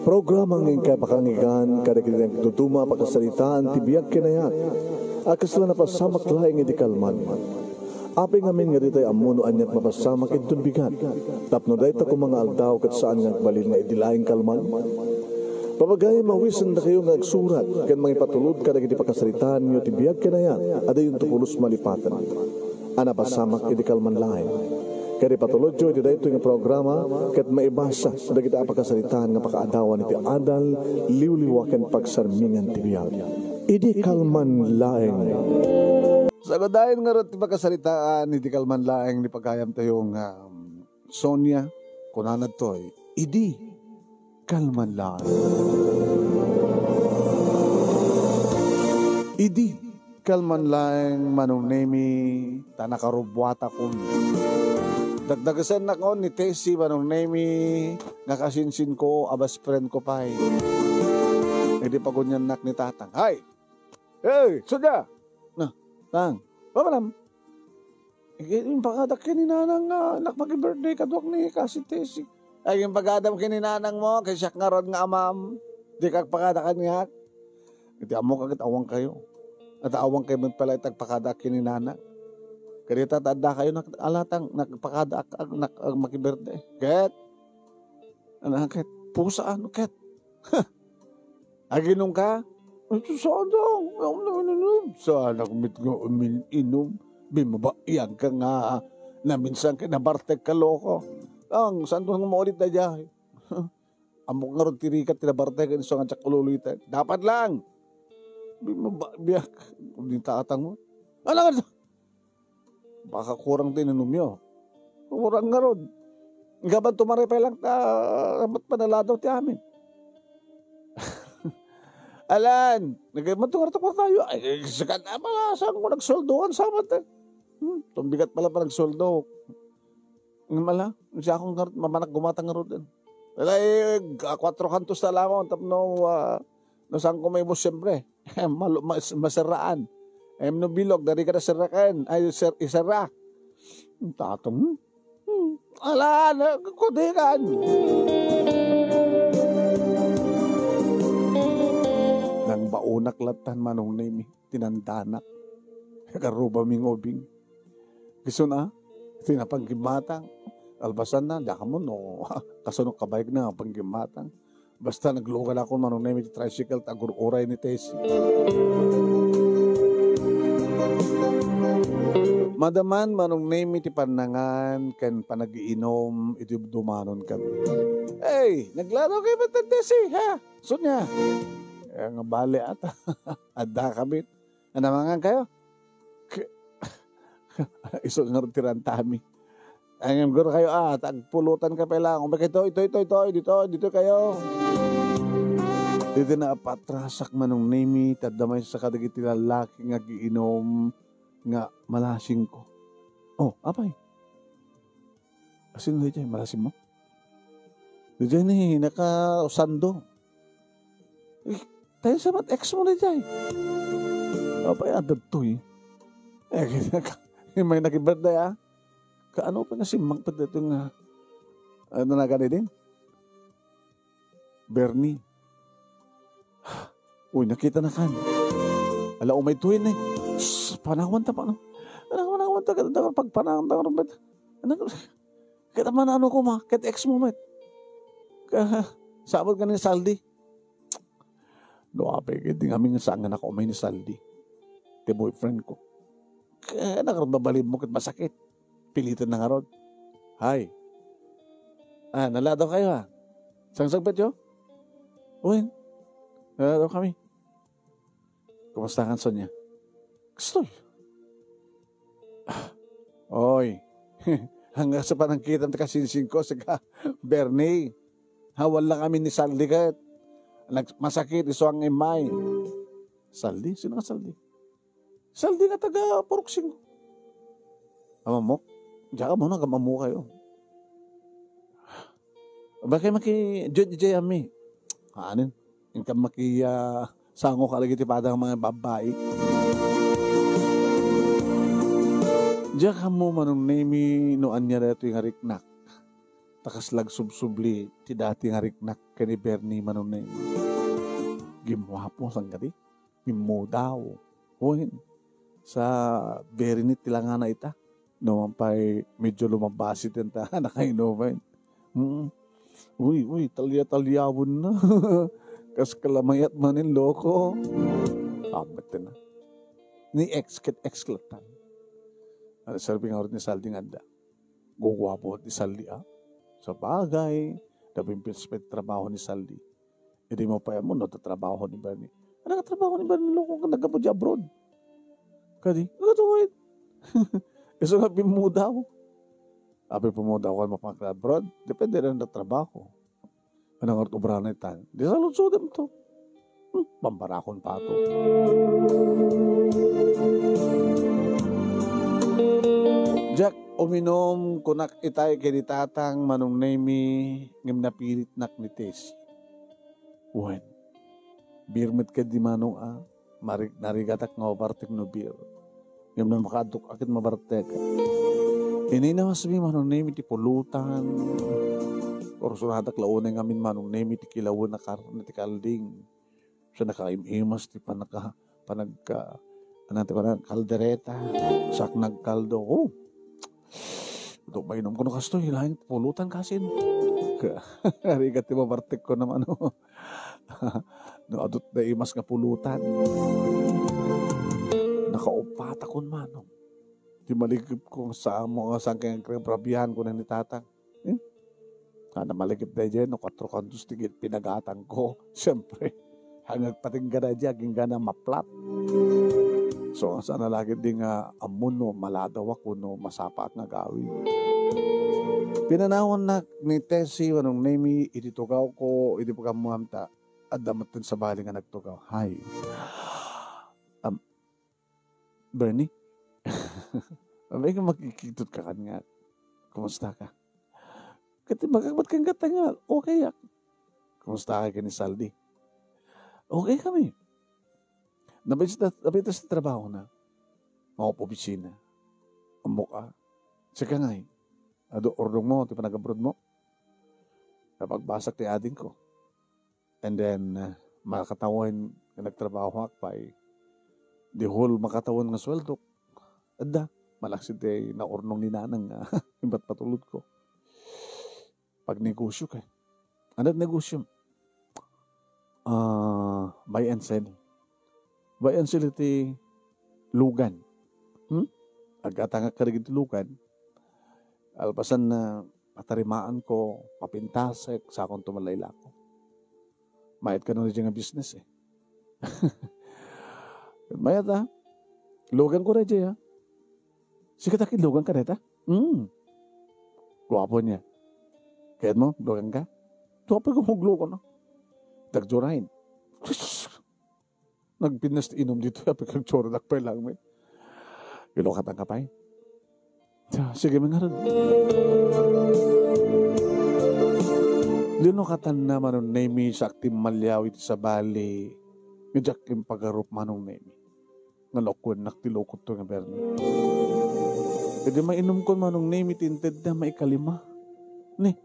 Programang ingkay pakangigan, kadagitang tutuma pakasalitaan, tibiyag kinayat, akas lang napasamak laing iti kalman. Aping amin nga ditay amuno anyat mapasamak itun bigat, tapno dahi ta mga aldaw kat saan nga balil nga idilaing kalman. Papagay mawisan na kayo nga agsurat, kan mga ipatulod kadagiti pakasalitaan nyo tibiyag kinayat, ada yung tupulos malipatan. Anapasamak iti kalman laing. Kaya patulod jo, iti dahito yung programa, kat maibasa, dagiti apakasalitaan nga pakaadawan iti adal, liwliwaken pagsarmingan tibiyag. Idi kalman laeng. Sa gadayon nga rin pagkasalitaan, idi kalman laeng, ni pagkayam tayong Sonia, kunanad to'y, idi kalman laeng. Idi kalman laeng manong nemi, tanakarubwata kun. Dagdagasan na ko ni Tessie manong nemi, nga kasinsin ko, abas friend ko pa eh. Hindi pa gunyan nak ni tatang. Hay! Hey! Sudya! Na, tang, pamanam. Yung pagkadak kininanang nakpag-birthday kadwak ni kasi Tessie. Ay, yung pagkadam kininanang mo, kay siyak nga ron nga amam. Di kag pagkadakan nga. Iti amo kagit awang kayo. At awang kayo pala itagpakadak kininanang. Kaya tatanda kayo alatang nagpakada makiberde. Ket? Ano, ket? Pusa ano, ket? Aginong ka? Saan daw? Saan ako mit nga uminom? Bimabaiyag ka nga na minsan ka nabartek ka loko. Ang saan doon maulit na dyan? Amok nga ron tirikat tinabartek ka niso nga tsak ululitan. Dapat lang! Bimabaiyag. Hindi taatang mo. Ano nga? Baka kurang din inumyo. Kurang nga ron. Gaban tumarepay lang ba't panaladaw ti amin? Alan, nagmatungar-tungar tayo. Ay, sakan na mga saan ko nagsoldoan sabat eh. Tumbigat pala pa nagsoldo. Mala, siya akong mamanak gumatang nga ron din. Wala eh, 4 kantos na lamang. Tapno, saan ko may mo siyempre. Masaraan. No bilog, dari ka na sarakan. Ay, isara. Tatong. Ala, kudikan. Nang baunak latan manong nami, tinandanak. Karuba ming obing. Gusto na, tinapanggimatang. Albasan na, daka mo no. Kasunok kabayag na, panggimatang. Basta naglugan ako manong nami, tricycle, tagur-uray ni Tessie. Madaman manong name iti panangan kan panagiinom iti dumanon kami. Hey, naglaro kayo ba Tessie, ha? Sunya. Nga bali ata. Adda kami. Anamangan kayo? Iso nga tirantami. Ang guro kayo, tagpulutan ka pa lang. Ito, dito kayo. Dito na patrasak manong name tadamay sa kadagiti lalaki nga giinom nga malasing ko. Oh, apay? Asin na dyan, malasing mo? Dyan eh, naka-sando. Tayo sa mat-ex mo na dyan. Apay, adab to eh. May nakibirday Kaano pa na si Mang Padatong ano na gani din? Bernie. Uy, nakita na kan. Ala, umay tuwin eh. Panawan ta pa, no? Panawan ta, pagpanawan ta, kita man ano ko ma, kit ex mo met. Sabot ka ni Saldi. Doape, hindi kami nga saan ako umay ni Saldi. Ti boyfriend ko. Kaya nakababalib mo kit masakit. Pilitan na nga rod. Hi. Naladaw kayo ha? Sangsagpet yo? Uwin. Naladaw kami. Kumusta kan Sonia? Gusto. Oy. Hanggang sa panangkitan ta kasinsin ko sa Bernie. Hawal lang kami ni Saldi kat. Masakit iso ang imay. Saldi? Sino nga Saldi? Saldi na taga Puruksing. Ama mo? Diyan ka muna, kamamu kayo. Bakit maki-jay ami? Anin? Yung ka sango ka lagi tipada ng mga babae. Diyan ka mo manong name no anya na ito yung hariknak. Takaslag subsubli ti dati nga riknak kani Bernie manong na gimwapo sang gati. Gimudaw. Huwin. Sa Bernie tilanga na ita. Naman pa'y medyo lumabasit yan ta. Nakainuman. Uy, talya-talyawon na. Kas kalamayat manin loko. Amat na. Ni exklatan. Sabi nga rin ni Saldi nga da. Gugwapo ni Saldi sa bagay, dabing pinspect trabaho ni Saldi. Hindi mo pa mo, natatrabaho ni Bernie. Ano nga trabaho ni Bernie loko kung nagkapo di abroad? Kadi, nagkatuwid. Iso nga pimudaw. Abi pimudaw ka mapaka-abroad, depende rin na trabaho. Ano nga obra na itan? Di sa lutsudem to. Pambarakon pa to. Jack, uminom kunak itay kinitatang manong nemi ngem napilit nak ni Tessie. Wen, birmet ka di manong narigatak nga obartek no bir. Ngem na makaduk akit mabartek. Ini na masbi manong nemi ti pulutan. Orsunadak launay ngamin manong nemi ti kilawon na karne ti kalding. Sa nakaimimas ti panagka kaldereta, sak nagkaldo. Oh, ito ba inom ko na kasto, hilahin pulutan kasin. Harigat ti mabartek ko naman. No, adot na imas nga pulutan. Nakaupata ko manong. Di maligip ko sa mga sangkang prabihan ko na ni tatang. Kana maligip na dyan, no, 4 kantos tigil pinagatang ko. Siyempre, hanggang patingga na dyan, hanggang na maplat. So, sana lagi din nga amun no, maladaw ako no, masapa at nagawin. Pinanahon na ni Tessie, anong name, ititugaw ko, iti pagkamuhamta, at damatin sa bali nga nagtugaw. Hi. Bernie? May ka magkikitot ka nga. Kumusta ka? Kati magkabat kang katangal. Okay ak. Kumusta ka ni Saldi? Okay kami. Nabita sa trabaho na. Mga opisina. Ang muka. Sika nga ordong mo, ti panag-abroad mo. Napagbasak ti ading ko. And then, makatawin na nagtrabaho akpay. Di whole makatawin nga sweldo. Adda, malaksid ti naurnong ni nanang imbat patulod ko. Pag negosyo ka. Anong negosyo? Buy and sell. Buy and sell iti lugan. Agatanga ka rin iti lugan. Alpasan na patarimaan ko, papintasek, sa akong tumalayla ko. Mayat ka na rin nga business eh. Mayat lugan ko rin dyan Sikatakin lugan ka rin Guwapo niya. Kaya mo, lugan ka? Tuwapay ko maglugan Dagjurahin. Nagpinas inom dito, yapay kang tsura nakpay lang may. Ilokat ang kapay. Sige mga rin. Linokatan na manong nemi sa aktim malyaw iti sa bali. Ngajak yung pagarup manong nemi. Ngalokwan naktilokot to nga Bernie. Kaya mainom ko manong nemi tinted na maikalima. Ni,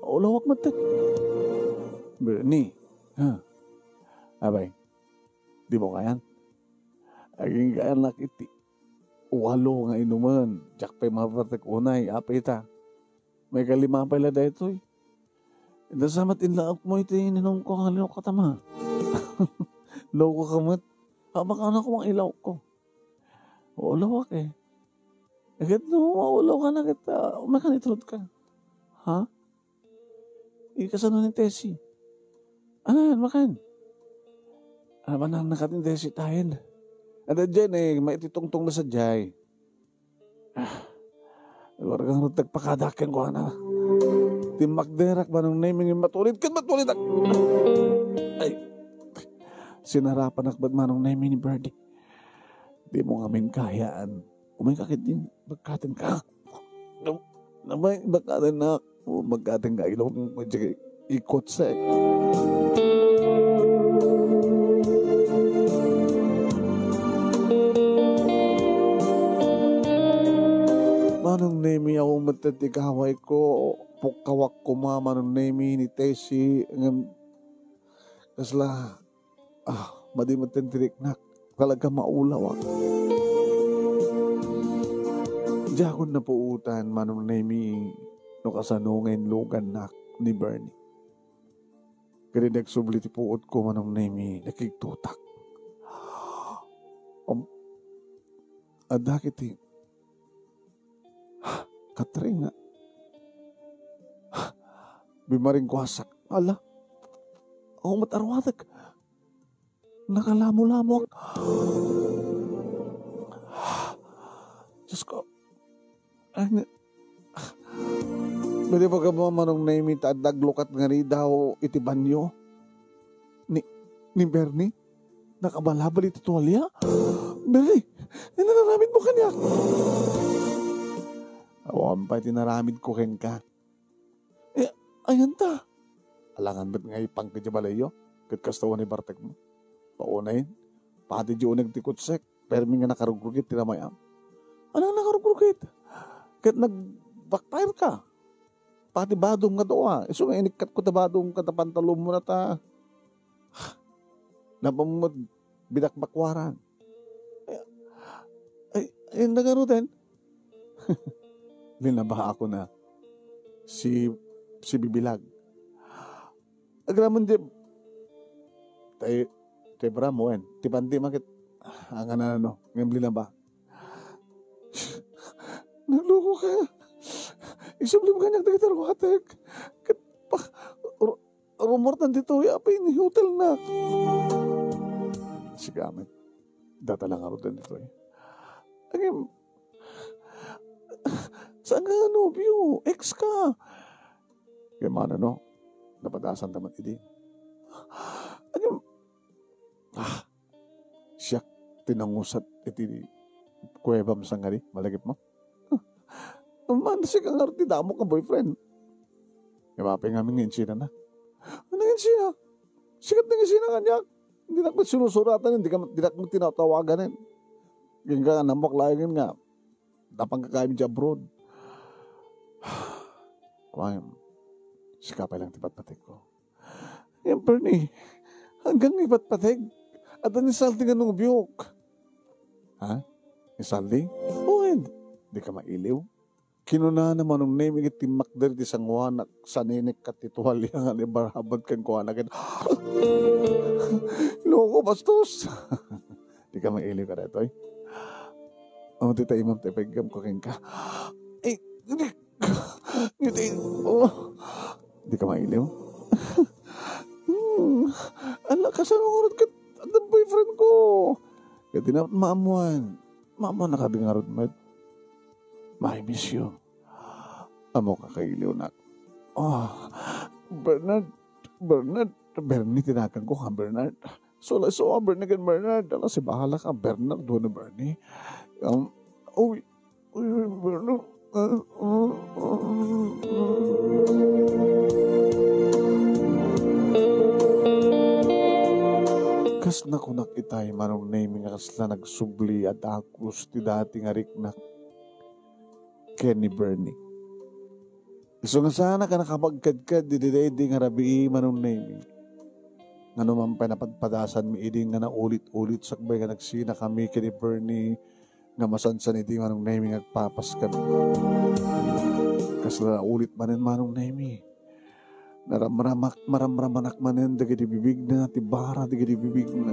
ulawak matag. Bernie, abay, di mo kayan? Aging kayan nakiti. Walo nga inuman. Jack pa'y mapatak unay. Apay ta. May kalima pala da ito eh. Nasamat inlaak mo ito ininom ko ang halino katama. Loko kamat. Baka na ko ang ilaw ko. Ulawak eh. Agad no, maulaw ka na kita. Umakan itrod ka. Ha? Ikasano ni Tessie. Ano yan, makan? Ano ba nang nakatin Tessie tayo? Ada dyan eh, maititungtong na sa jay. Wargang tagpakadakin ko na. Timakderak ba nung naming matulit? Matulit ak! Ay, sinarapan akbat manong naming ni Birdie. Di mo ngamin kayaan. Umikakit din, magkatin ka. Namay, magkatin na. Magkatin ka, ilong ikot sa Manong nemi ako matatikaway ko. pukawak ko manong nemi ni Tessie ngam kasla madimaten tiriknak talaga maulaw ako. Diakon na puutan manong nemi no kasanungen lugan nak ni Bernie. Kaya nagsubli ti puot ko manong nemi nakigtutak. Adakit ti Katring nga. Bimaring kwasak. Ala. Ako matarwatak. Nakalamo-lamo. Diyos ko. Pwede ba ka mo manong naimit at daglukat nga rin daw iti banyo? Ni Bernie? Nakabalabal iti tuwalya? Bernie, nanaramid mo kanya. Awan pa tinaramid ko ken ka. Ayan ta. Alangan ba't nga ipang kajabalayo? Kat kastawan ni Bartek mo. Paunayin. Pati di unag tikutsek. Pero may nga nakarugrugit tinamayam. Anong nakarugrugit? Kat nag-backfire ka. Pati badong nga doa. So nga inikat ko ta badong katapantalong mo na ta. Napamumad binakbakwaran. Ay nagarutin. Linabaha ako na si Bibilag. Agraman di tayo bramo en. Tipanti makit ang ano, ngayon linaba. Nagloko ka. Isublim ka niyang tagitarwatek. Rumor nandito, yapay ni hotel na. Sigamin. Datalang arutan dito eh. Agim, saan ka nobyo? Ex ka. Kaya man ano, napadasan tamat idi. Agim, siyak tinangusat iti kuwebam sangari, malagip mo. Man, siya kang arti damo ka boyfriend. Kaya mapay nga mga insina na. Ano insina? Sikat na insina kanya. Hindi na ko sinusuratan, hindi na ko tinatawagan. Yung ka namok layan nga. Napang kakain siya abroad. Kumayam. Sikapay lang tipat-patig ko. Yan, Bernie. Hanggang ipat-patig. At ang isaldi nga nung biyok. Ha? Isaldi? Oo, hindi ka mailiw. Kinuna naman nung name iti makder di sangwanak sa ninik at ituwalya nga ni barabad kang kuwanakin. Loko, bastos. Di ka mailiw ka reto eh. Ang tita imam tepegam ko king ka. Eh, di ka mailiw. Ala, kasanungarot ka at ang boyfriend ko. Kaya tinapot maamuan. Maamuan nakadingarot mo. I miss you. Amo kakailiw na. Bernard, Bernie, tinakan ko ka, Bernard. So, Bernard. Alam, si bahala ka, Bernard, doon na Bernie. Bernard. Kas na ko nakitay, manong naming kasla nagsubli at akus ti dati nga riknak. Kenny Bernie. So nga sana ka nakapagkadkad di nga rabi manong naming. Nga naman panapadpadasan mi iding nga naulit-ulit sakbay nga nagsina kami Kenny Bernie nga masansan iti manong naming agpapas kami. Kasla ulit manen manong naming. Maramramanak manen dagi di bibig na ti bara dagi di bibig na.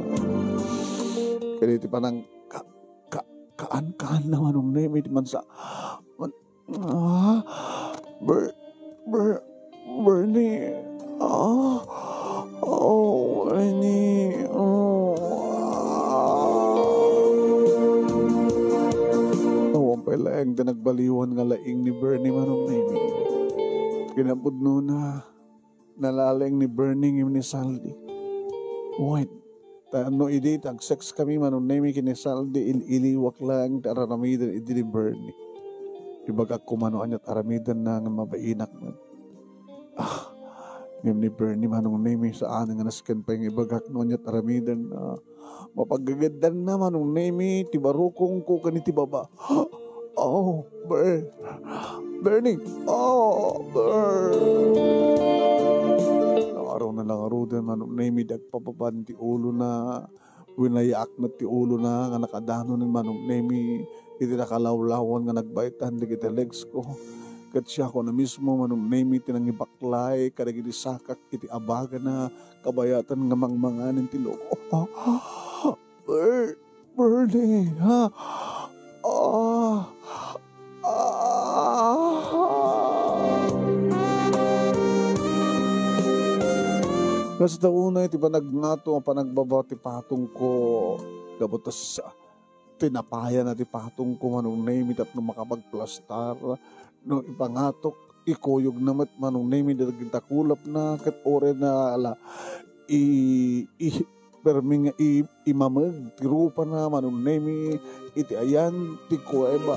Kaya iti panang kaan na manong naming iti man sa Bernie. Bernie. Ang pailaeng na nagbaliwan nga laing ni Bernie manong nami. Kinapod no na nalaling ni Bernie ng ni Saldi. Wait. Ano idi tag sex kami manong nami kini Saldi iliwak lang tararamidan idi ni Bernie. Ibagak kumano anyat aramidan na nga mabainak man. Ngayon ni Bernie manong name sa aning nga nasken pa yung ibagak no anyat aramidan na mapagagandan na manong name tibarukong ko kaniti baba. Oh, Bernie. Oh, araw na lang araw din manong nemi dagpapaban ti ulo na winayak na ti ulo na nga nakadano ng manong nemi iti nakalawlawan nga nagbaitan di kita legs ko. Kat siya ko na mismo manong nemi tinang ibaklay kadag iti sakak iti abaga na kabayatan nga mangmanganin ti loko. Bernie, ha? Basta una iti panagnato ang panagbaba ti patong ko. Gabutas tinapaya na ti patong ko manong name it no makapagplastar. No ipangatok ikuyog namat manong name it takulap na kat ore na ala perming imamag tirupa na manong name iti ayan ti kuweba.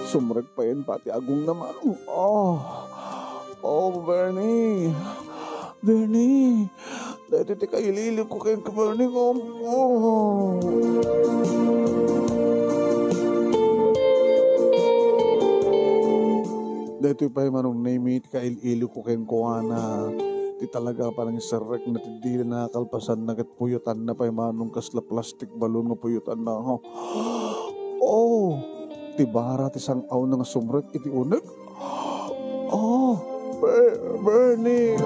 Sumrag pa yun pati agong naman. Bernie. Dahil iti kaililip ko kayo Bernie ko. Dahil ito pa yung manong name it kaililip ko kayo kuwana. Di talaga parang isarek na tindili na kalpasan na kat puyutan na pa yung manong kasla plastic balon nga puyutan na. Ti bara ti sangaw na nga sumrek iti uneg. Bernie.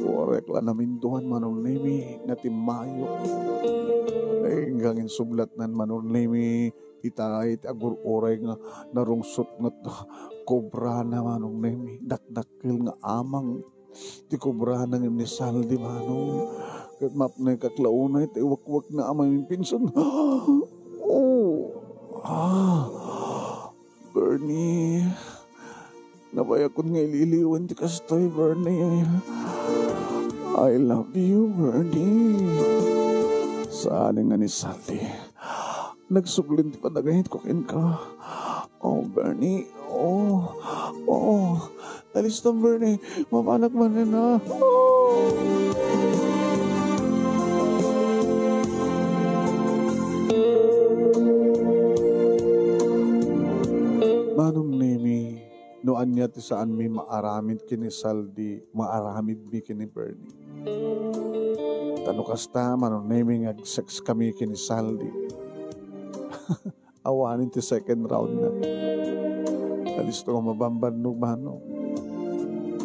Korek la naminduhan manong nemi na timayo. Hanggang sublat nan manong nemi itay iti agur oray nga narungsot nga kobra na manong nemi. Dakdakil nga amang ti kobra na nga nisaldi manong. Kat map na kaklauna iti wakwak na amang pinsan. Bernie, nabayakot nga ililiwan ti kastoy, Bernie. I love you, Bernie. Saan nga ni Sally? Nagsuglin ti padagahit ko kin ka. Bernie. Alis na, Bernie. Mapanak man na. Manong nemi, noan niya ti saan mi maaramid kini Saldi, maaramid mi kini Bernie. Tano kasta, manong nemi ngag-sex kami kini Saldi. Awanin ti second round na. Alisto ko mabambanog manong.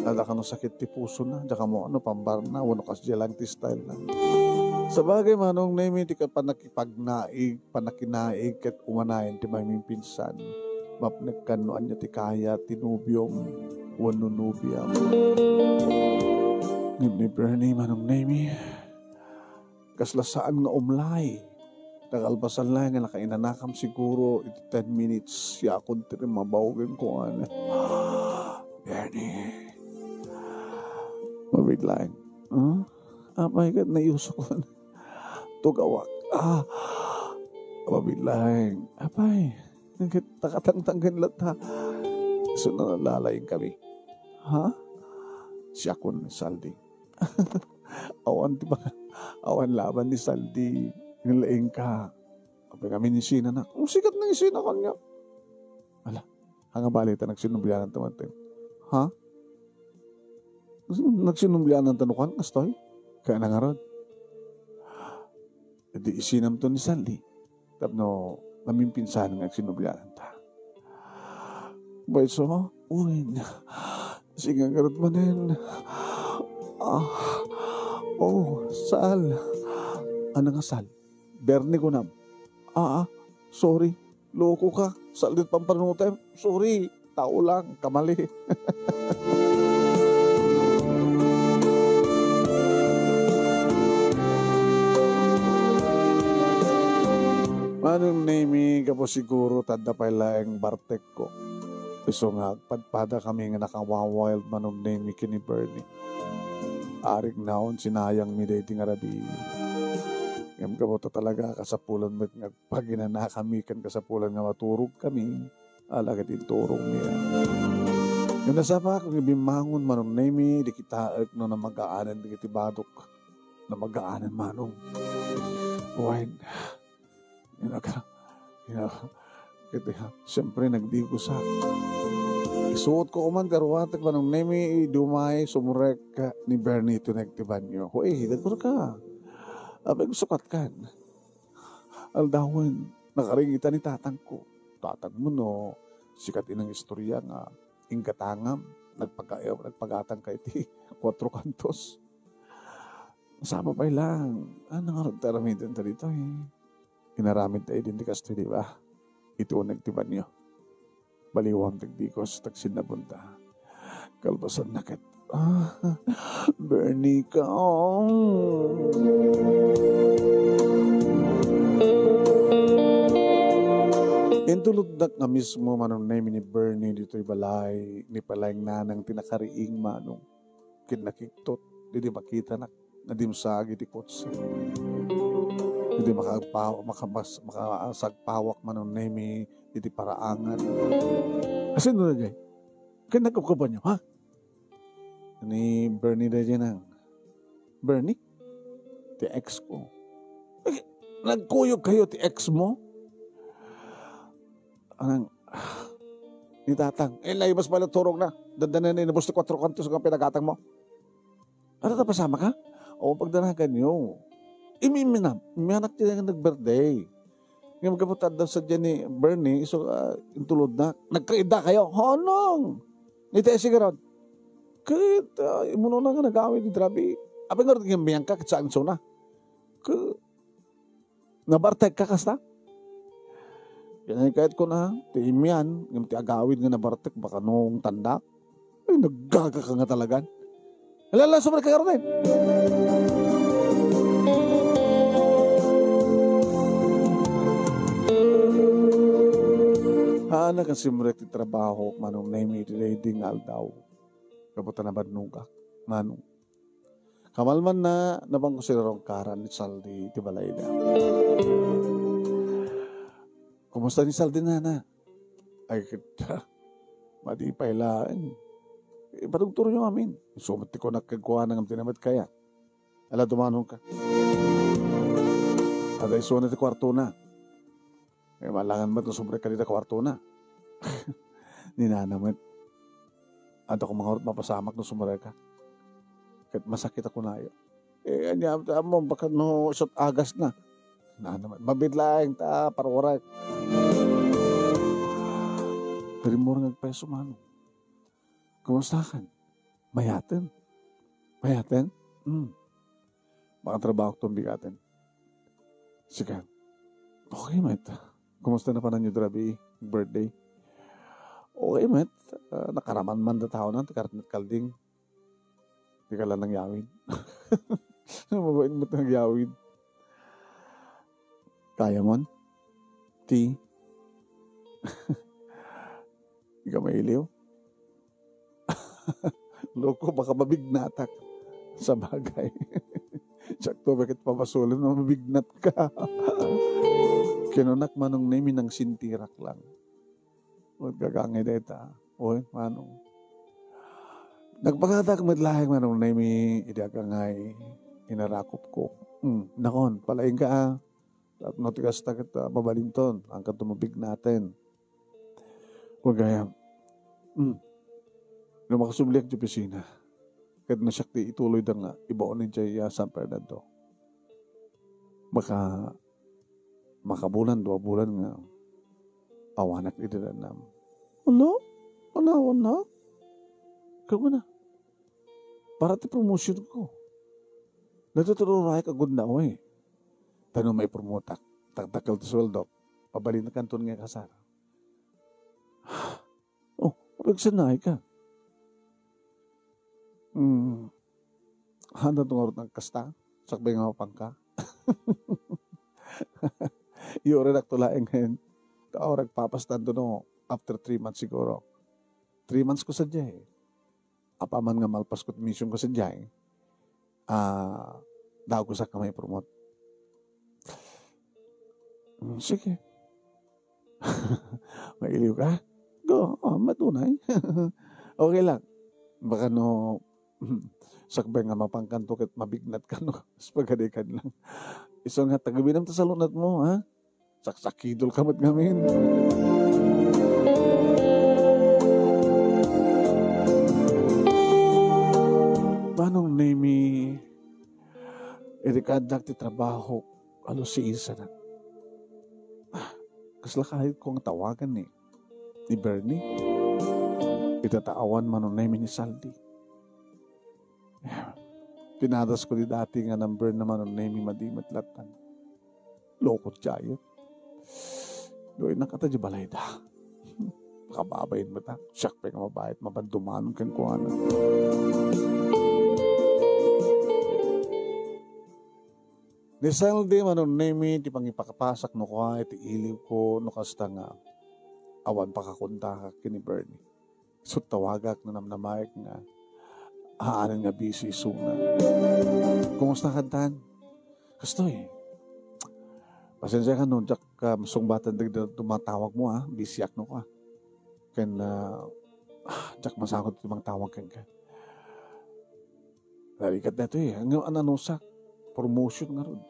Nada ka no sakit ti puso na, daka mo pambar na, wano kas lang ti style na. Sa bagay manong nemi, ti ka panakinaig, kat umanayin ti may pinsan. Mapnagkanoan niya ti kaya tinubyong wanunubyam. Ni Bernie manong nemi, kaslasaan nga umlay. Nakalbasan lang nga nakainanakam siguro iti 10 minutes siya akong tiri mabawagin ko ano. Bernie, mabiglang. My God, naiuso ko na. Tugawak. Mabiglang. Apay. Takatang-tanggan lahat ha. So nalalayin kami. Ha? Siya ko ni Saldi. Awan diba? Awan laban ni Saldi. Nilaing ka. Kapag kami ni Sina na. Sikat na yung Sina kanya. Ala. Hanga balita nagsinumblianan tamantin. Ha? Nagsinumblianan tanukan. Kastoy? Kaya nangarod. Hindi isinam to ni Saldi. Tapno namimpinsan ng agsinublianan ta. Bay so, sige garot manin. Sal. Ano nga sal? Bernie ko nam. Sorry. Loko ka. Sal dit pampanutem. Sorry. Tao lang. Kamali. Manong nemi ka po siguro tanda pa lang bartek ko. So nga, padpada kami nga nakawawild manong nemi kini Bernie. Arig naon sinayang mi dating arabi. Ngam ka po talaga kasapulan mo nga paginana kami kan kasapulan nga maturog kami. Alagad iturong niya. Yung nasapa kung ibimangon manong nemi, di kita no na mag-aanan, di kita badok na mag-aanan manong. Wine. Siyempre, nagdigo sa. Isuot ko uman, karuwatek pa nung nemi, dumay, sumurek ka ni Bernie ito nagtiban nyo. Hoy, nagpuro ka. Abay, sukat kan. Aldawan, nakaringita ni tatang ko. Tatang mo, no, sikat inang istorya nga, ingkatangam, nagpagatang kay ti, 4 kantos. Masama pa lang. Nga nagtaramid din dito eh. Inaramid tayo din di kasto, di ba? Ito ang nagtiban nyo. Baliwang tagdikos, tagsin na punta. Kalbasan nakit. Bernie ka. Intulugdak nga mismo manong namin ni Bernie dito'y balay, ni palayang nanang tinakariing manong kinakiktot, hindi makita na nadimsagi di kotse. Hindi makasagpawak manong namin diti paraangan. Kasi doon na dyan, kinakap ka ba nyo, ha? Ni Bernie na dyan ang, Bernie? Ti ex ko. Nagkuyog kayo ti ex mo? Anang, ni tatang, laibas pala turog na. Dandanan na inabos ti 4 kantos ang pinagatang mo. Ano ta pasama ka? O pagdanagan nyo. Imianak ti nga nag-birthday. Ngayon magkaputad daw sa dyan ni Bernie, so intulod na. Nagkaida kayo. Honong! Ni tayo sigaron. Kahit, imuno na nga nag-awin ni Drabi. Apin nga rin yung ka, kitsaan so na. Nabarteg ka kasta? Yan kahit ko na, ti imyan, yung ti agawin nga nabarteg, baka nung tanda. Ay, naggaga ka nga talaga. Alala, sobrang kagarotin. Anak ang simrek ti trabaho, manong naimi ti ding aldaw. Kaputan na badnugak, manong. Kamalman na nabang ko sila rong karan ni Saldi ti balay na. Kumusta ni Saldi na? Ay, kita, matipay lang. Patugturo nyo amin. Sumati ko nagkagkuha ng tinamat kaya. Ala, dumanong ka. Aday suwan ti kwarto na. Eh, malangan ba't sobre ka dito kwarto na? Ninanamat. Ato ko mga mapasamak no sumara ka. Kahit masakit ako na yun. Eh, anya mo, baka no, shot agas na. Ninanamat. Mabidlaing ta, parwarak. Pero mo rin nagpeso, mano. Kumusta ka? Mayatin. Mayatin? Baka trabaho itong bigatin. Sige. Okay, mate. Kumusta na pa na nyo, Drabi? Birthday? Okay, mate. Nakaraman man na tao na. Tikarat kalding. Di ka lang nangyawin. Mabain mo ito nangyawin. Kaya mo? Ti? Di ka mailiw? Loko, baka mabignatak sa bagay. Sakto, bakit papasulin na mabignat ka? Kinunak manong nami ng sintirak lang. Huwag gagangay deta. Uy, manong. Nagpagatak madlahing manong nami idagangay inarakop ko. Nakon, palaing ka at notikas takit mabalinton. Ang katumabig natin. Huwag gaya. Nung makasubliak di pisina, kahit na siyakti ituloy na nga, ibaunin siya San Fernando. Makabulan, 2 bulan nga, awanak idiranam. Ano? Panawan na? Kago na. Para ti promotion ko. Natutururay ka good na ako eh. Tanong may promotak, tagtakal ti sweldo, pabalin na kanton nga kasara. Oh, pagsanay ka. Handa tungorot ng kasta, sakbay nga mapangka. Yung nagtulaing ngayon, tao nagpapastando no, after 3 months siguro. 3 months ko sadya eh. Apaman nga malpas ko mission ko sadya eh. Daw ko sa kamay promote. Sige. Mailiw ka? Go, matunay. Okay lang. Baka no, sakbay nga mapangkanto kat mabignat ka no. Spagadikan lang. Iso nga, tagabinam ta sa lunat mo, ha? Saksakidol kamat ngamin. Manong nemi, erikadak ti trabaho, si isa na. Kasla kahit kong tawagan ni Bernie, itataawan manong nemi ni Saldi. Pinadas ko di dati nga number na manong nemi madimat latan. Lokot jayo. Doon nakata di balay da. Makababayin mo ta. Siyak pa nga mabayat, mabandumanon kan ko ano. Ni Saldi manong nemi, di pangipakapasak no ko iti iliw ko, no kasta nga awan pakakunta ka kini Bernie. So tawagak na namnamayag nga haanan nga busy suna. Kumusta ka dan? Kastoy. Pasensya ka nun, jak masong batan tumatawag mo busy ak no ka. Ken jak masakot timang tawag kan ka. Narikat na ito ang ananusak. Promotion nga ron.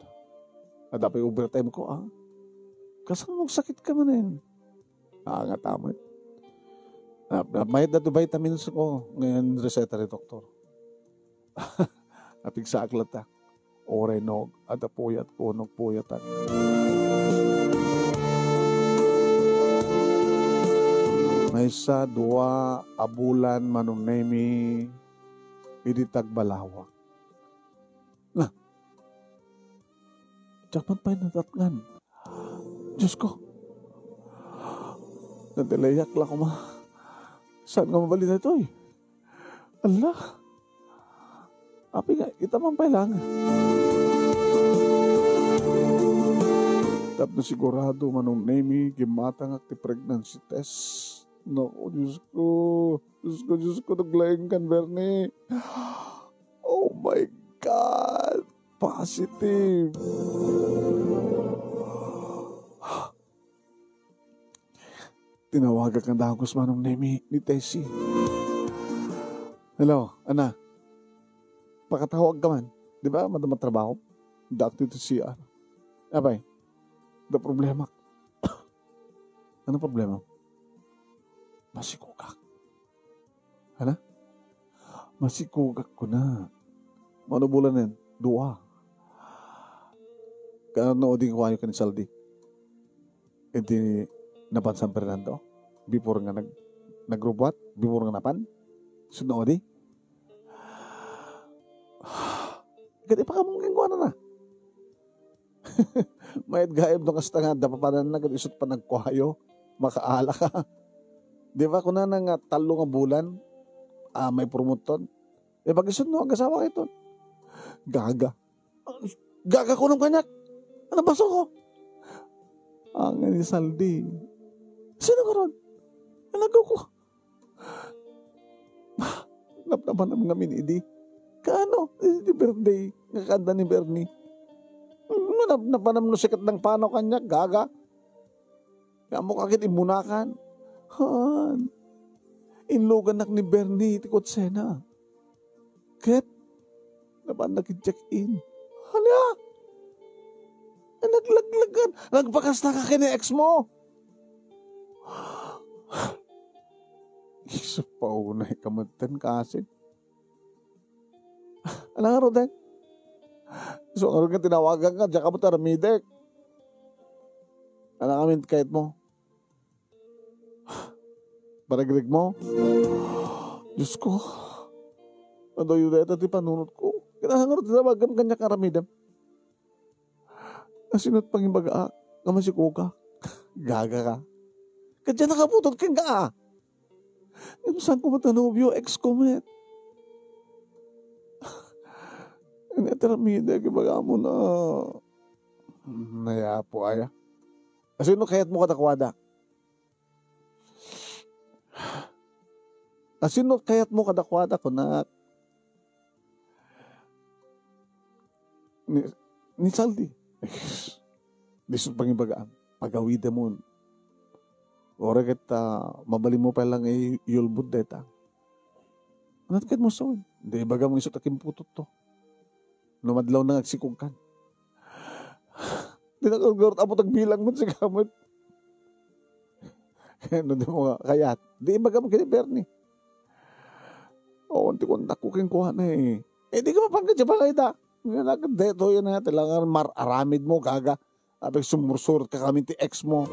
Dapat overtime ko Kasang mong sakit ka manin. Nga tamad. Mayat na ito vitamins ko. Ngayon reseta rin doktor. Apig sa aklata. Orenog at puyat ko puyatan. May sa dua abulan manong nemi iditag balawak. Japan pa'y natatngan. Diyos ko. Nadilayak lang ko Saan nga mabali na ito Allah. Api nga, itaman pa'y lang. Tapos sigurado manong nemi, gimatang akti pregnancy test. Naku, Diyos ko, naglayang kan, Bernie. Oh my God. Positive. Tinawagan kang dagos manong nemi ni Tessie. Hello, ana. Pakatawag ka man. Di ba, madama trabaho? Dati to CR. Abay, the problema. Ano problema? Masikugak. Ano? Masikugak ko na. Mano bulan yan? 2. Kano di ko ka ni Saldi. Hindi napan San Fernando. Before nga nagrubwat. Before nga napan. Sunod di. Gati pa ka mong ko na. Mayat gaib no kasta nga. Dapat pa na nag-isot pa nagkuhayo. Makaala ka. Di ba kung na nga 3 nga bulan. May promoton. Pag-isot no ang kasawa ito. Gaga. Gaga ko ng kanyak. Ano baso ko? Ang ni Saldi. Sino ka ron? Nalagaw ko. Napnaman ang mga minidi. Kaano? Di birthday. Nakakanda ni Bernie. Napanam no sikat ng panaw kanyak. Gaga. Kaya mo kakit imunakan. Han. Inlogan nak ni Bernie. Tikot sena. Ket. Napan nag-check-in. Hala. Naglaglagan. Nagbakas na ka kini ex mo. Iso pa unay kamantan kasin. Alam nga rin. So, nga rin tinawagan ka. Diyan ka mo taramidek. Alam kami kahit mo. Paragrig mo. Diyos ko. Ano yun dito di panunod ko. Kailangan rin tinawagan kanya karamidem. Nasinot pang yung baga, kamasiku ka. Gaga ka. Kadya nakaputot kang ka. Yung saan ko matanobyo, ex-comet. Neteramida, kibaga mo na. Naya po, aya. Sino kaya't mo kadakwada? Sino kaya't mo kadakwada ko na ni Saldi. Disot pang ibagaan. Pagawida mo. Ora kita, mabali mo pa lang yulbud deta. Ano kat mo son? Hindi, baga mo isot aking putot to. Lumadlaw na agsikog kan. tinakagurot amo tagbilang mo si kamot. Ano di mo nga, kayat. Di iba ka mo kini Bernie. O, hindi ko nakuking kuha na eh. Eh, di ka mapangkat siya pa kita. Deto yun na, talagang aramid mo, gaga. Abig sumursur ka kami ti ex mo.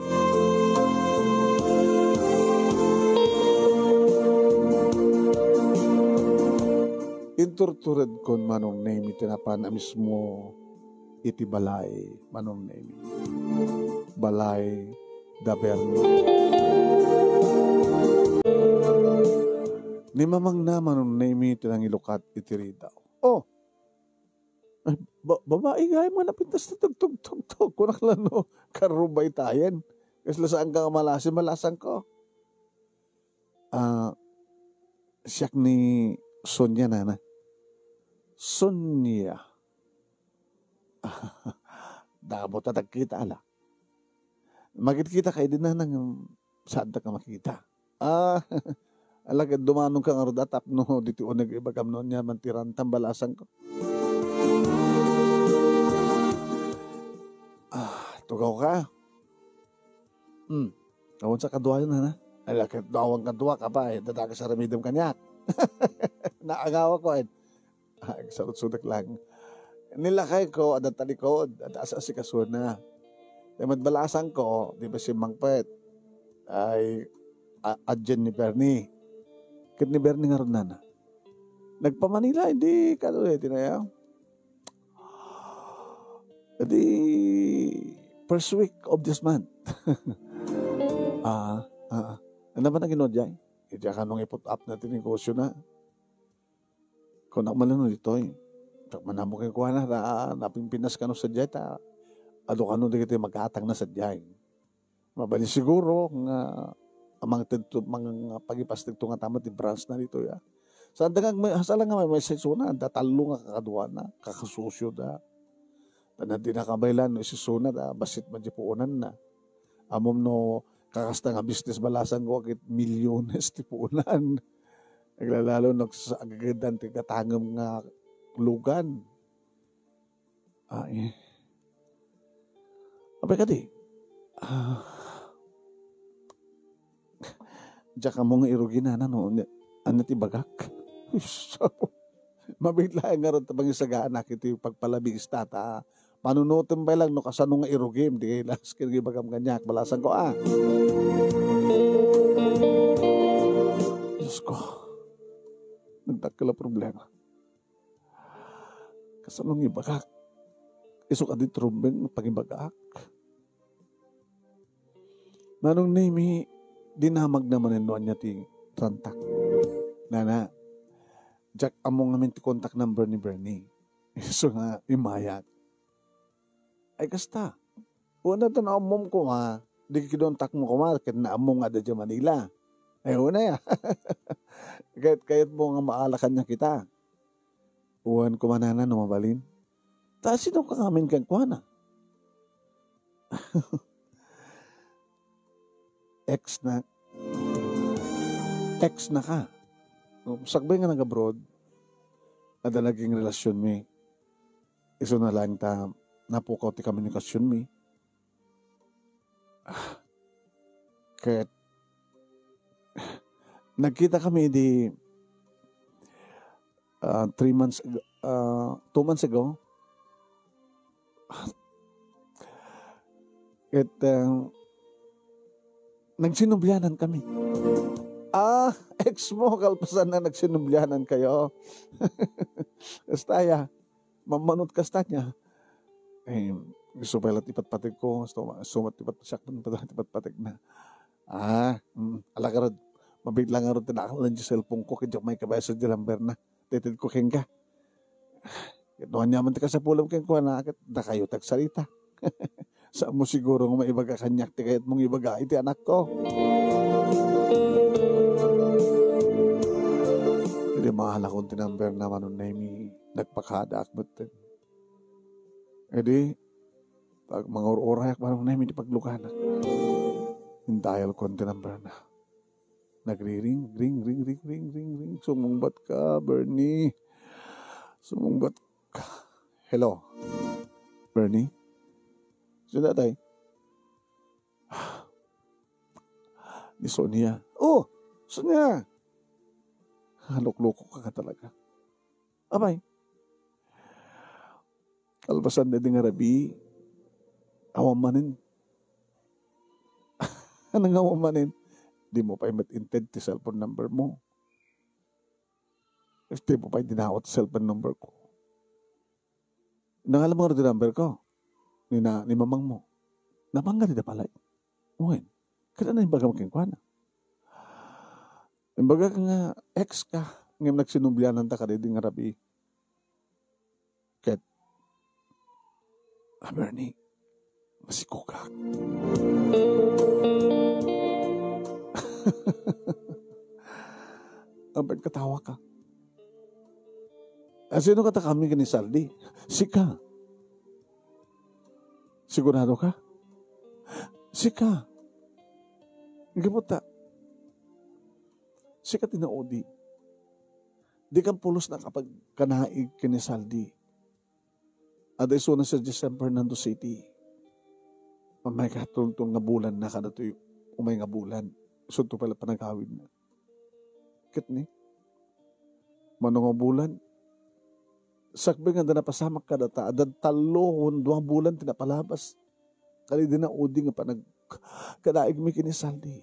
Inturtured kon manong name tinapan na mismo iti balay manong name. Balay da Bernie. Ni mamang naman nung name tinang ilukat itiri daw. Oh, ay, babae gaya mo napintas na tug-tug-tug-tug. Kung nakalano, karubay tayen. Kasi lasaan ka malasin, malasan ko. Siyak ni Sonia na. Sonia. Dabo tatag kita ala. Makikita kayo din na nang saan ka makita. Alagad dumanong ka nga rodatap no dito o nag-ibagam noon niya mantiran tambalasan ko. Tugaw ka. Kawan sa kadwa yun na. Alagad dawang kadwa ka pa eh. Dadaga sa ramidam kanyak. Naagawa ko eh. Sarot-sudak lang. Nilakay ko at talikod at asa si kasuna. E madbalasan ko, di ba si Mangpet ay adyan ni Bernie. Kit ni Bernie nga ron na. Nagpa-Manila, hindi kano eh, tinaya. Di first week of this month. Ano ba na ginodya? Diya ka nung iput up natin yung negosyo na. Kung nakmalano dito eh. Tak manamo kayo kuha na, napimpinas ka no sa dya, ado ka no di kita mag-atang na sa dya. Mabali siguro, nga, mga pag-ipastig ito nga tamat, i-branch na dito ya. Sa dagang, hasala nga may sekso na, datalo nga kakadwa na, kakasusyo da. Tanan di nakabaylan, no, isisuna da, basit madjipuunan na. Amom no, kakasta nga business balasan ko, akit milyones tipuunan. Naglalalo, nagsagadan, tigatangam nga lugan. Abay ka di. Diyan ka mong irugin na, no? Ano ti bagak? Mabigla nga rin tabang isagaan na kiti yung pagpalabing istata. Panunutin ba lang, no? Kasano nga irugim? Di kayo las kinagibagam kanyak. Balasan ko, Diyos ko. Nagdagkala problema. Kasanong ibagak? Iso ka di trumbeng pag-ibagak. Manong name, dinamag naman yung niya ti trantak. Nana, Jack, among namin ti contact number ni Bernie. So nga, imayat. Ay, kasta. Una ito na among ko di kidontak mo ko ket na among nga da Manila. Ay, una ya. Kayat mo nga maalakan niya kita. Uwan ko manana no mabalin. Ta sino ka kamin kang kuana? Ex na ka. Sagbay nga nag-abroad, ada naging relasyon mi. Iso na lang ta, napukaw ti komunikasyon mi. Kahit, nagkita kami di 2 months ago. At, nagsinubyanan kami. Ex mo, kalpasan na nagsinubyanan kayo. Kastaya, mamanot kasta niya. Eh, gusto pala tipatpatig ko. Sumat tipatpatig na. Alakarad, mabigla nga rin tinakalan yung cellphone ko. Kaya may kabaya sa Dilamber na. Tetid ko keng ka. Doon niya man ka sa pulam keng ko na kayo tagsalita. Saan mo siguro nga maibaga kanyak ti kayat mong ibaga iti anak ko. Hindi mahal akong tinamber naman nung naimi nagpakada akbat din. Edi, pag mga orayak manong naimi di paglukanak. Hintayal ko ang tinamber na. Nagri-ring, ring. Sumungbat ka, Bernie. Sumungbat ka. Hello, Bernie? Sino tay? Ni Sonia. Oh, Sonia. Halok-loko ka talaga. Abay. Albasan na din nga rabi. Awamanin. Anong awamanin? Di mo pa imat-intent ti cellphone number mo. Di mo pa dinawat cellphone number ko. Nangalam mo rin number ko. Ni mamang mo. Namangga di na pala. Uwin. Kaya na yung baga makingkwana. Yung baga ka nga ex ka. Ngayon nagsinumblianan ta ka rin nga rabi. Ket. Bernie. Masiko ka. Abad katawa ka. Sino kata kami ni Saldi? Sika. Sigurado ka? Sika. Gabuta. Sika tinaodi. Di kang pulos na kapag kanaig ka ni Saldi. Aday so na sa San Fernando City. May katultong nga bulan na kada to umay nga bulan. So ito pala panagawid na. Kit ni? Manong nga bulan. Sakbi nga na napasamak ka data. Adan talohon, 2 bulan tinapalabas. Kali din na udi nga panag kadaig mi kinisaldi.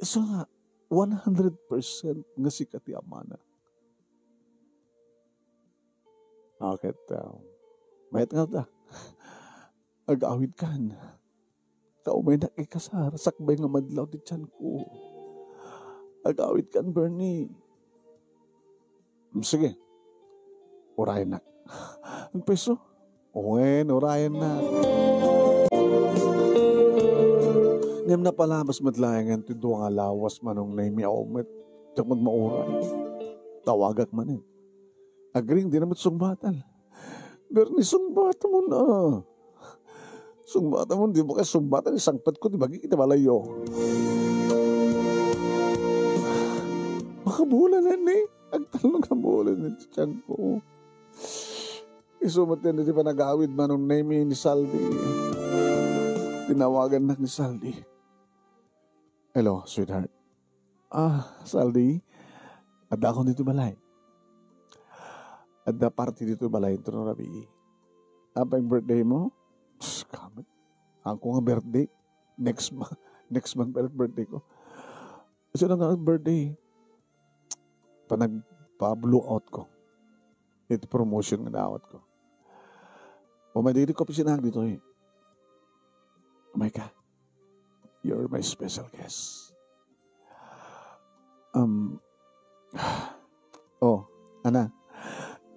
So nga, 100% nga sikat ti amana. Bakit? Mayat nga ta. Ag-awid kan. Kaumay na ikasar. Sakbay nga madlaw ti tiyan ko. Ag-awid kan, Bernie. Sige. Urayan na. Ang peso? Uwen, urayan na. Ngam na palabas madlayangan ti duwa nga lawas manong naimi awmet. Takmad mauray. Tawagak man eh. Agring di naman sungbatan. Bernie, sungbatan mo na. Sungbatan mo, di ba kaya sungbatan? Isangpat ko, di ba kita malayo? Makabulan na ni. Agtalong kabulan na tiyan ko. Isumat din, di pa nag-awid manong naimi ni Saldi. Tinawagan na ni Saldi. Hello, sweetheart. Saldi. Ada ako dito balay. Ada party dito balay. Ito na rabi. Apa yung birthday mo? Kamat. Ako nga birthday. Next month pa birthday ko. Kasi na nga birthday. Panagpa-blow out ko. Ito promotion nga daawat ko. O may dito ko pisinahag dito eh. Oh my God. You're my special guest. Ana.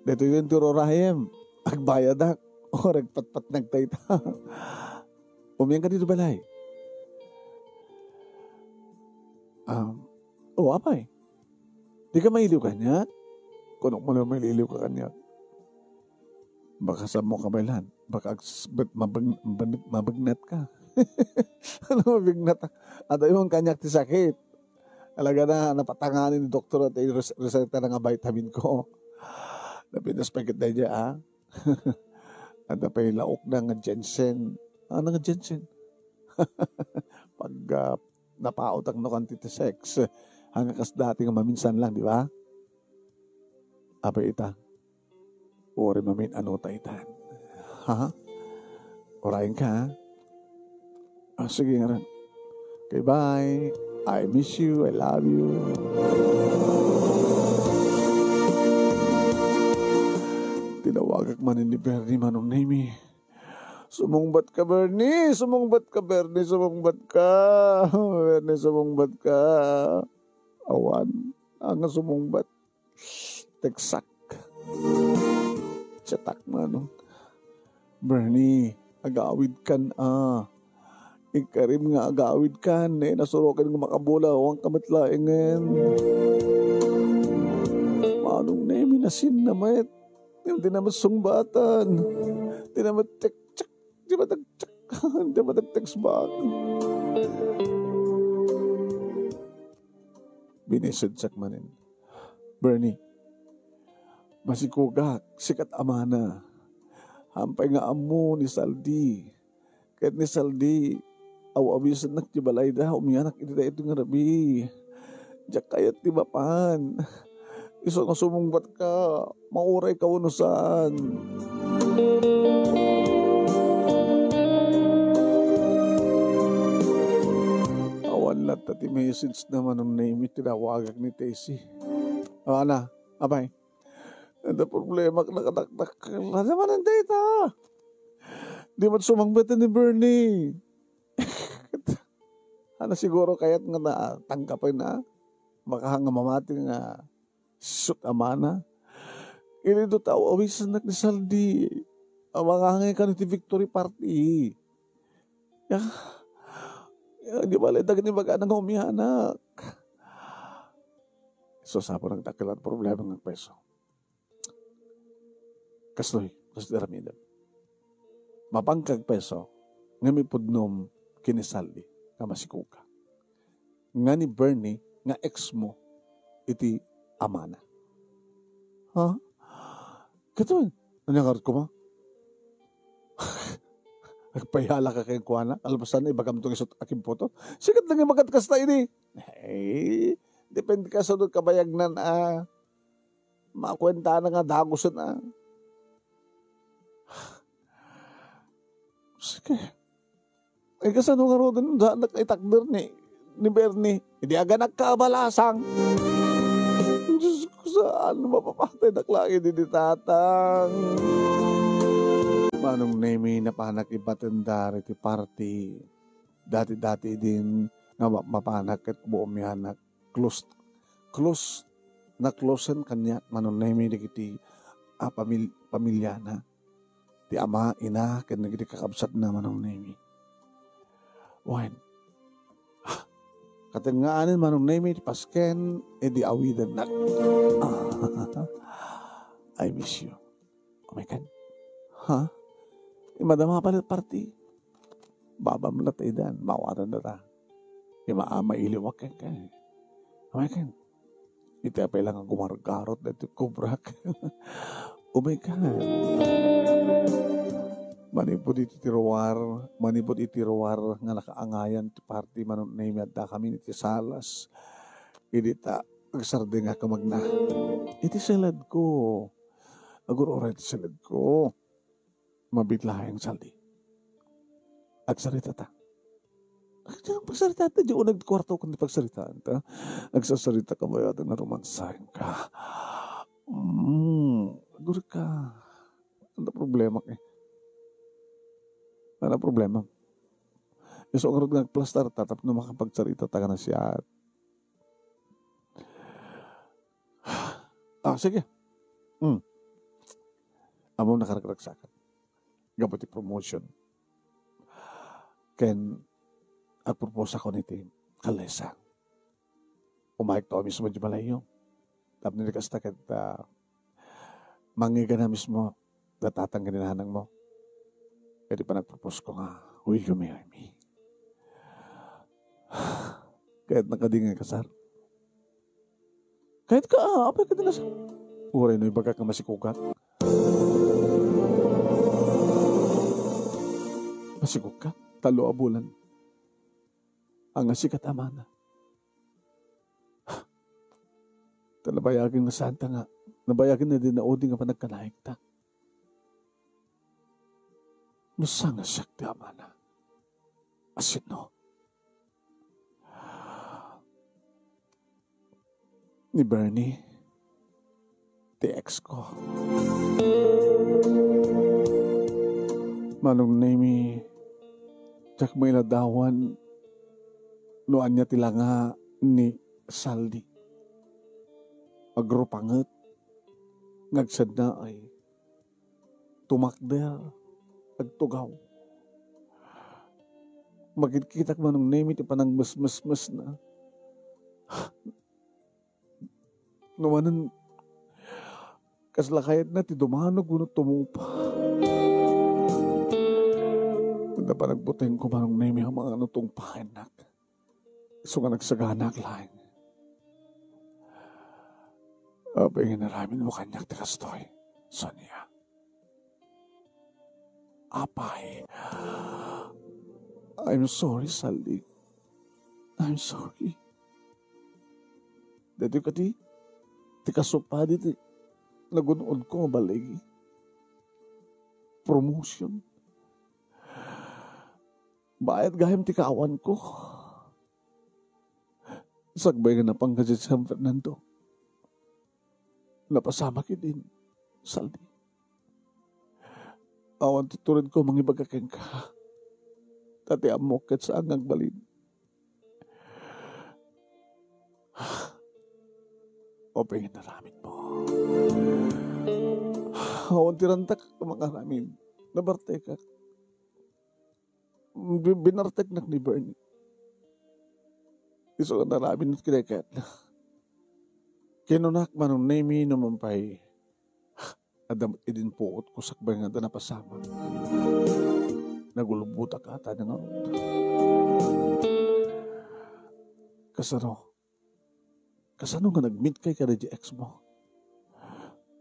Dito yung turorahim. Agbayadak. O, ragpat-pat nagtayta. Umiyang ka dito balay. Apay. Di ka mailiw ka niya? Kunok mo na mailiw ka kanya. Baka sa mo kabaylan. Baka mabagnat ka. Ano mabignat? At yung kanyak ti sakit. Alaga na napatanganin ni doktor at reseta ng vitamin ko. Napinaspagit na niya, At napay laok na nga Jensen. Nga Jensen? Pag napaot ang nakantiti sex, hanggang kas dati nga maminsan lang, di ba? Apay ita. Uri mamin ano taitan. Ha? Orayin ka, ha? Sige nga rin. Okay, bye. I miss you. I love you. Tinawagak man ni Bernie manong name. Sumungbat ka, Bernie. Sumungbat ka, Bernie. Sumungbat ka. Bernie, sumungbat ka. Awan. Ang sumungbat. Teksak. Cetak manong. Bernie, agawid kan Ikarim nga agawid kan. Nasurokan nga makabula. Huwag kamatlaingan. Manong name nasin na mayat. Yung tinamat sungbatan. Tinamat tek-tsak. Di ba tag-tsak? Di ba tag-text back? Binisadsak manin. Bernie, masikugak, sikat amana. Hampay nga amo ni Saldi. Kahit ni Saldi, aw-awisan nagtibalay da, umiyanak iti da ito nga rabi. Diyak kayat ti bapan. Iso nga sumungbat ka, mauray ka unusan. Awan lang ti message naman ng name tinawagag ni Tessie. Ana, abay. Ada problema ka nakadakdak ka. Ano naman ang data? Di man sumangbat ni Bernie. Ano siguro kaya't nga natanggapin na makahanga mamati nga shoot amana. Ili do tao awisan nak ni Saldi. Ang mga hangay ka ni Victory Party. Di ba dagan ni baga nang umihanak. So sa po nagdakilan problema ng peso. Kastoy ramidam. Mapangkag peso, nga may pudnom kinisaldi, nga masikuka. Nga ni Bernie, nga ex mo, iti amana. Ha? Katoy, nanyangarit ko ma? Nagpayala ka kayong kuwana, alabasan na ibagam itong isot aking poto. Sikat lang yung magatkas na ini. Depende ka sa doon kabayagnan, makwenta na nga dagusan na. Sige. Ay kasano nga ro doon, nakaitakder ni Bernie. Hindi aga nagkabalasang. Diyos ko, saan mapapatay naklangin ni tatang. Manong name na panak ibatandar iti party. Dati-dati din na mapanak at buumihanak. Close na closen kanya. Manong name na iti pamilya na. Ti ama, ina, kaya nagdi kakabsat naman ng name. Wan. Katangaanin manong name, pasken, edi awidan na. I miss you. Oh my God. Ha? Imadama palit party. Baba mo na taidan, mawaran na ta. Imaama iliwak ka. Oh my God. Iti apay lang ang gumargarot na iti kubrak. Oh my God. Manipod iti tiruwar nga nakaangayan ti party manon name at da kami iti salas. Idita agsarde nga kamagna. Iti salad ko. Aguro iti salad ko. Mabitla yung saldi. Agsarita ta. Pagsarita ta, di o nagkwarto kundi pagsaritaan ta. Agsasarita ka ba yata na romansahin ka. Aguro ka. Ano problema ka eh? Ano problema? Yung so, nga nagplastar, tatap na makapagsalita taga na siya. Sige. Amo nakaragsakan. Gabati promotion. Ken, at propose ako niti kalesa. Umayag to mismo di malayo. Tapos nilikasta kat mangiga na mismo natatang ganinahanang mo. Kaya di pa nagpropose ko nga, will you marry me? Kahit nakadingay ka, sir. Kahit ka, apay ka din na, sir. Uray no, ibaga ka masikukat. Masikukat, talo abulan. Ang asikat amana. Nabayagin na santa nga. Nabayagin na din na odi nga pa nagkanaik ta. Nusanga siyak ti amana. Asin no. Ni Bernie, ti ex ko. Manong name jak may nadawan noan niya tilanga ni Saldi. Agrupanget ngagsad na ay tumakder agtugaw. Magkikitak manong name iti panang mas na. Numanan kaslakayat na ti dumanog unot tumupa. Kanda pa nagbuteng ko manong name ang mga anutong pahanak. So nga nagsaganak lang. Apay naramin mo kanyak ti kastoy. Sonia. Apay. I'm sorry, Saldi. I'm sorry. Dito ka di kasupa dito. Nagunood ko balay. Promotion. Bayad gahim ti kaawan ko. Sagbay nga na pang kasi San Fernando. Napasama ki din, Saldi. Awan tuturin ko mangibagakeng ka. Tati amok sa angang balin. Opengin na ramin mo. Awan tirantak mga ramin. Nabarte ka. Binartek na ni Bernie. Iso na ramin at kinekat na. Kinunak manong nemi numampay. Adam idin puot ko sakbay nga na napasama. Nagulubuta ka ata ng arot. Kasano nga nag-meet kay kada ex mo?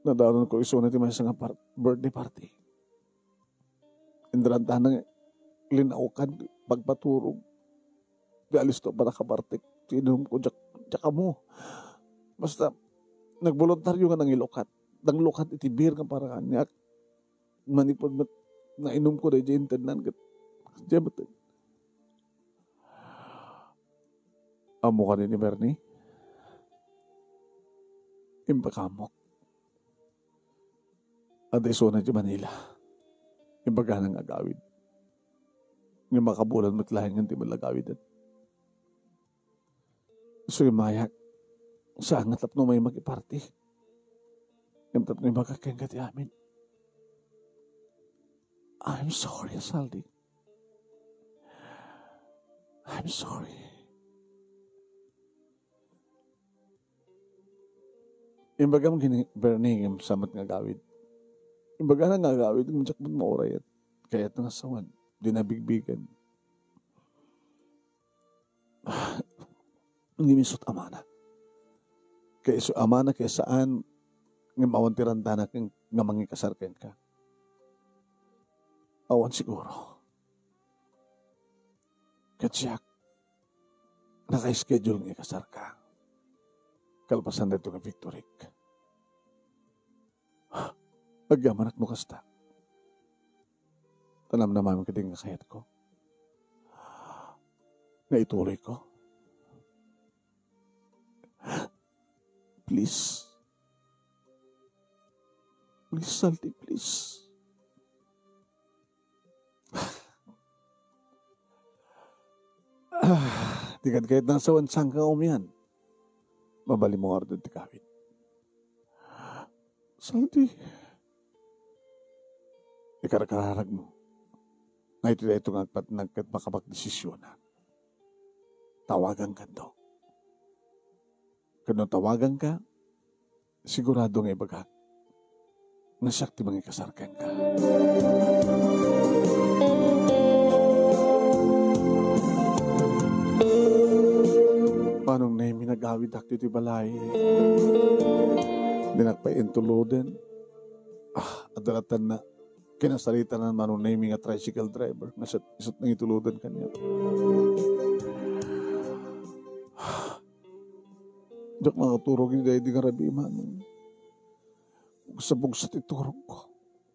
Nadaron ko iso na ti may isang birthday party. Indrantah na linaukan, pagpaturog. Galis to para kabartik. Tinum ko, tsaka mo. Basta, nagboluntaryo nga ng ilukat. Nang lukat iti beer nga para kanyak. Manipod na inom ko na dyan tenan. Diyan ba ito? Amo ka ni Bernie? Impakamok. At iso na di Manila. Imbaga ng agawid. Yung makabulan mo't lahin ng di malagawid. So yung mayak, sa angatap no may mag-iparty. Yung tap no yung makakengkati amin. I'm sorry, Saldi. I'm sorry. Imbaga mong Bernie yung samat nga gawid. Imbaga na nga gawid, yung jakbot mauray at kaya't nga sawan, di nabigbigan. Hindi misot amana. Kaya so amana kaya saan nga mawantiran tanak nga mangikasarken ka. Awan siguro. Katsiyak, naka-schedule nga ikasar ka. Kalpasan na ito nga Victoric. Agamanak mo kasta. Tanam naman ka din nga kayat ko. Nga ituloy ko. Please. Please, Saldi, please. Tingad kahit nasa wansang ka umiyan. Mabali mo nga rin ti kawit. Saldi. Ikarakararag mo. Nga ito nga nagkat makapagdesisyon na. Tawagan ka daw. Kano tawagan ka, sigurado nga ibagak. Nasakti mga ikasarkan ka. Manong na yung minagawid ak dito balay. Dinagpaintuluden. Adalatan na. Kinasarita na manong na yung mga tricycle driver. Isot nang ituluden kanya. Diyak mga turog ni dahil di nga rabi manong. Sabog sa titurog ko.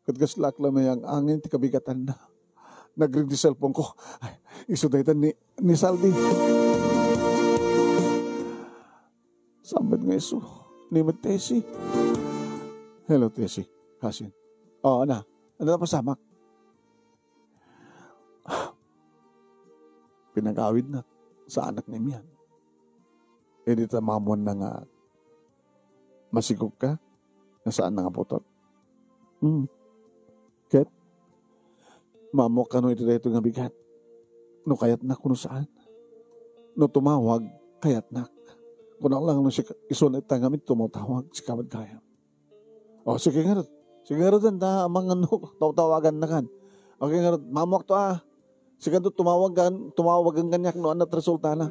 Katgaslak lang may ang angin ti kabigatan na. Nagring di cellphone ko. Ay, isudaytan ni Saldi. Sambad nga iso. Nimit Tessie. Hello, Tessie. Kasin. Oo, na. Ano na pasamak? Pinag-awid na sa anak ni Mian. E di tamamon na nga masigop ka? Nasaan na nga putot? Ket? Mamok ka no ito nga bigat. No kayat na kuno saan? No tumawag, kayat na. Kung lang no si isunit tangamit tumutawag, si kamad kaya. O sige nga rin. Sige nga rin, mga tawagan na kan. Okay nga rin, mamok to Sige nga tumawagan ganyak no anat resulta na.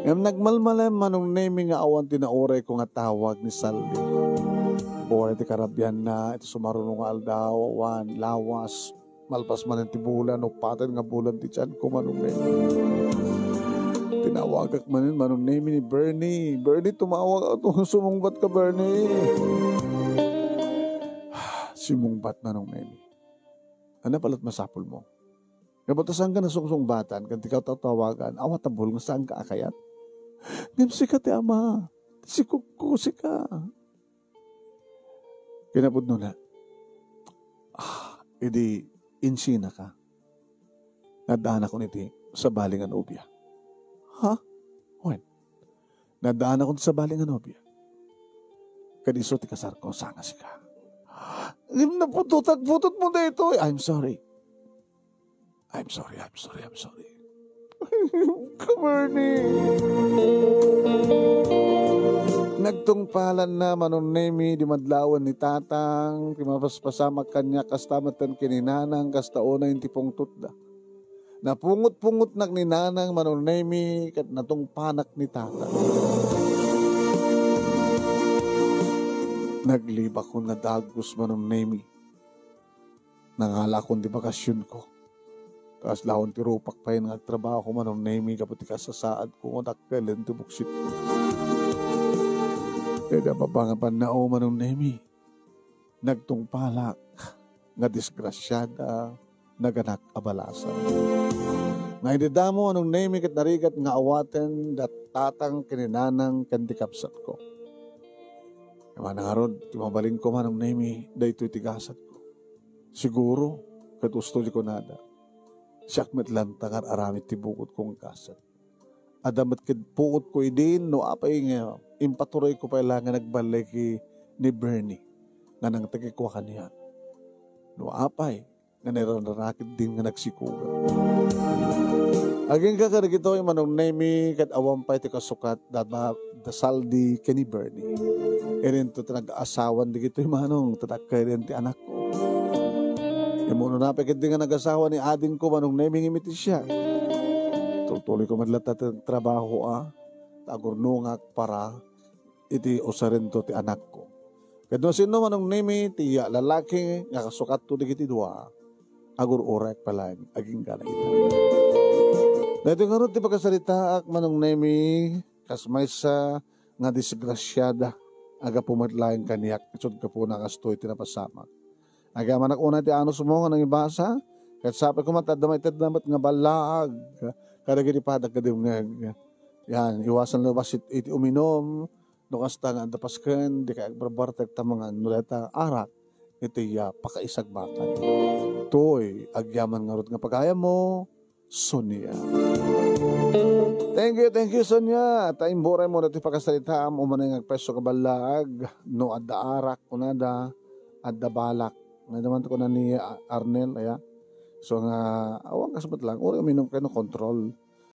Yung nagmalmalay manong naming nga awan tinauray ko nga tawag ni Saldi. Buwan iti karabyan na, ito sumarunong nga aldaw, lawas, malpas man ang tibulan o patin nga bulan ti tiyan ko manong Nemi. Tinawagak manin manong Nemi ni Bernie. Bernie, tumawag ako. Sumungbat ka, Bernie. Simungbat manong Nemi. Ano palat masapol mo? Kabatasan ka na sungsungbatan, kanti ka tatawagan, awatabol nga saan ka akayat? Ngimsi ka ti ama, si kukusi ka. Kinapod no na, edi insina ka. Nadaan ako niti sa baling anobya. Ha? When? Nadaan ako sa baling anobya. Kadiso ti kasar ko, sana si ka. Naputot mo na ito. I'm sorry. Kamerni. Nagtungpalan na manong Nemi di madlawan ni tatang, timapaspasamak kanya kastamatan kininanang kastaona yung tipong tutda. Napungot-pungot nak ni nanang manong Nemi kat natungpanak ni tatang. Naglibak ko na dagos manong Nemi. Nangala kong di bakasyon ko. Tapos lahon ti rupak pa yun nga trabaho ko manong Nemi kapati kasasaad ko nakailan ti buksit ko. Kaya mabangapan na o manong Nemi. Nagtungpalak nga disgrasyada naganak abalasan. Nga ididamo anong Nemi kat narigat nga awaten dat tatang kininanang kandikapsat ko. Kaya nangarod, timabaling ko manong Nemi dahito itigasat ko. Siguro, katusto di ko nada. Siyak metlang tangar aramit ti bukod kong kasat. Adamat kid puot ko idin no apay nga impatuloy ko pa lang nga nagbalay ni Bernie nga nang tagikwa kaniya. No apay nga nararakit din nga nagsikuga. Aging kakarig ito yung manong Nemi kat awampay ti kasukat dasal di kani Bernie. Erin to nag-asawan di kito yung manong tatakay rin ti anak ko. Imuno na pekit din nga nag-asawa ni ading ko manong Nemi ngimiti siya. Tuloy ko madlata trabaho tagurnungak para iti usarin to ti anak ko. Kadno sino manong Nemi ti lalaki nga kasukat to digiti dua agur orek pala aging gana ita. Dahito nga ron ti pagkasalitaak manong Nemi kasmay sa nga disgrasyada aga pumatlayan kaniyak isod ka po nakastoy tinapasamak. Aga manak una ti anos mo nga nang ibasa kat sabi ko matadamay taddamat nga balaag kadagiti padag kadim nga yan iwasan labas iti uminom no kasta nga dapasken di kay agbarbartag ta mga nuleta arak iti pakaisagbakan toy agyaman nga rod nga pagaya mo Sonia. Thank you Sonia. Taimboray mo na iti pakasalitaam umanay ngagpeso kabalaag no adda arak kunada adda balak na naman ko na ni Arnel aya. So nga awang kasabot lang uri uminom kayo no control.